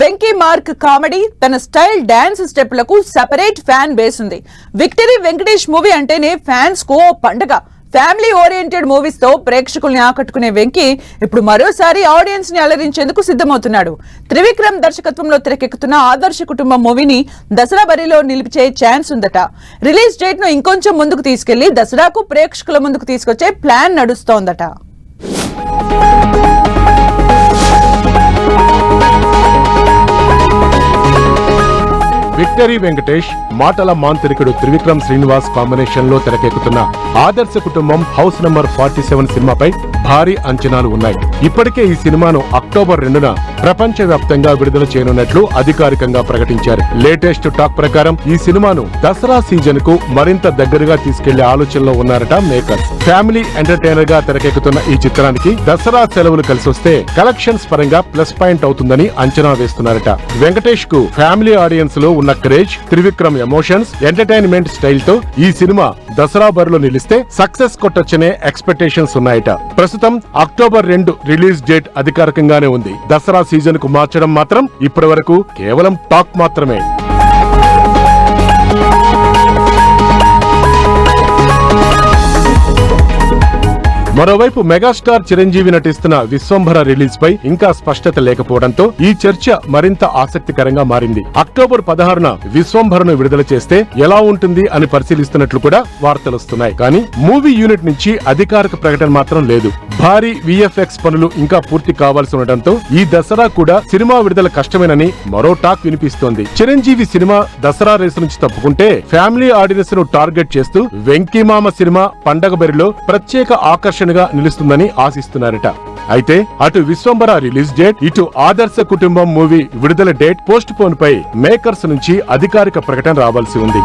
Venky mark comedy తన style dance స్టెప్లకు separate fan base ఉంది. విక్టరీ వెంకటేష్ మూవీ అంటేనే ఫ్యాన్స్ కు పండగ. ఫ్యామిలీ ఓరియంటెడ్ మూవీస్ తో ప్రేక్షకుల్ని ఆకట్టుకునే వెంకీ ఇప్పుడు మరోసారి ఆడియన్స్ ని అలరించేందుకు సిద్ధమవుతున్నాడు. త్రివిక్రమ్ దర్శకత్వంలో తెరకెక్కుతున్న ఆదర్శ కుటుంబం మూవీని దసరా బరిలో నిలిపే ఛాన్స్ ఉందట. రిలీజ్ డేట్ ను ఇంకొంచెం ముందుకు తీసుకెళ్లి దసరాకు ప్రేక్షకుల ముందుకు తీసుకొచ్చే ప్లాన్ నడుస్తోందట. విక్టరీ వెంకటేష్ మాటల మాంత్రికుడు త్రివిక్రమ్ శ్రీనివాస్ కాంబినేషన్ లో తెరకెక్కుతున్న ఆదర్శ కుటుంబం హౌస్ నంబర్ 47 సినిమాపై భారీ అంచనాలు ఉన్నాయి. ఇప్పటికే ఈ సినిమాను అక్టోబర్ 2న ప్రపంచ వ్యాప్తంగా విడుదల చేయనున్నట్లు అధికారికంగా ప్రకటించారు. లేటెస్ట్ టాక్ ప్రకారం ఈ సినిమాను దసరా సీజన్ కు మరింత దగ్గరగా తీసుకెళ్లే ఆలోచనలో ఉన్నారట మేకర్స్. ఫ్యామిలీ ఎంటర్టైనర్ గా తెరకెక్కుతున్న ఈ చిత్రానికి దసరా సెలవులు కలిసొస్తే కలెక్షన్స్ పరంగా ప్లస్ పాయింట్ అవుతుందని అంచనా వేస్తున్నారట. వెంకటేష్ కు ఫ్యామిలీ ఆడియన్స్ లో ఉన్న craze, Trivikram emotions, entertainment style తో ఈ సినిమా దసరా బరిలో నిలిస్తే సక్సెస్ కొట్టొచ్చనే ఎక్స్పెక్టేషన్స్ ఉన్నాయట. ప్రస్తుతం అక్టోబర్ 2 రిలీజ్ డేట్ అధికారికంగానే ఉంది. దసరా సీజన్ కు మార్చడం మాత్రం ఇప్పటి వరకు కేవలం టాక్ మాత్రమే. మరోవైపు మెగాస్టార్ చిరంజీవి నటిస్తున్న విశ్వంభర రిలీజ్ పై ఇంకా స్పష్టత లేకపోవడంతో ఈ చర్చ మరింత ఆసక్తికరంగా మారింది. అక్టోబర్ 16న విశ్వంభరను విడుదల చేస్తే ఎలా ఉంటుంది అని పరిశీలిస్తున్నట్లు కూడా వార్తలొస్తున్నాయి. కానీ మూవీ యూనిట్ నుంచి అధికారిక ప్రకటన మాత్రం లేదు. భారీ విఎఫ్ఎక్స్ పనులు ఇంకా పూర్తి కావాల్సి ఉండటంతో ఈ దసరా కూడా సినిమా విడుదల కష్టమేనని మరో టాక్ వినిపిస్తోంది. చిరంజీవి సినిమా దసరా రేసు నుంచి తప్పుకుంటే ఫ్యామిలీ ఆడియన్స్ ను టార్గెట్ చేస్తూ వెంకీమామ సినిమా పండగ బరిలో ప్రత్యేక ఆకర్షణగా నిలుస్తుందని ఆశిస్తున్నారట. అయితే అటు విశ్వంభర రిలీజ్ డేట్, ఇటు ఆదర్శ కుటుంబం మూవీ విడుదల డేట్ పోస్ట్ పోన్ పై మేకర్స్ నుంచి అధికారిక ప్రకటన రావాల్సి ఉంది.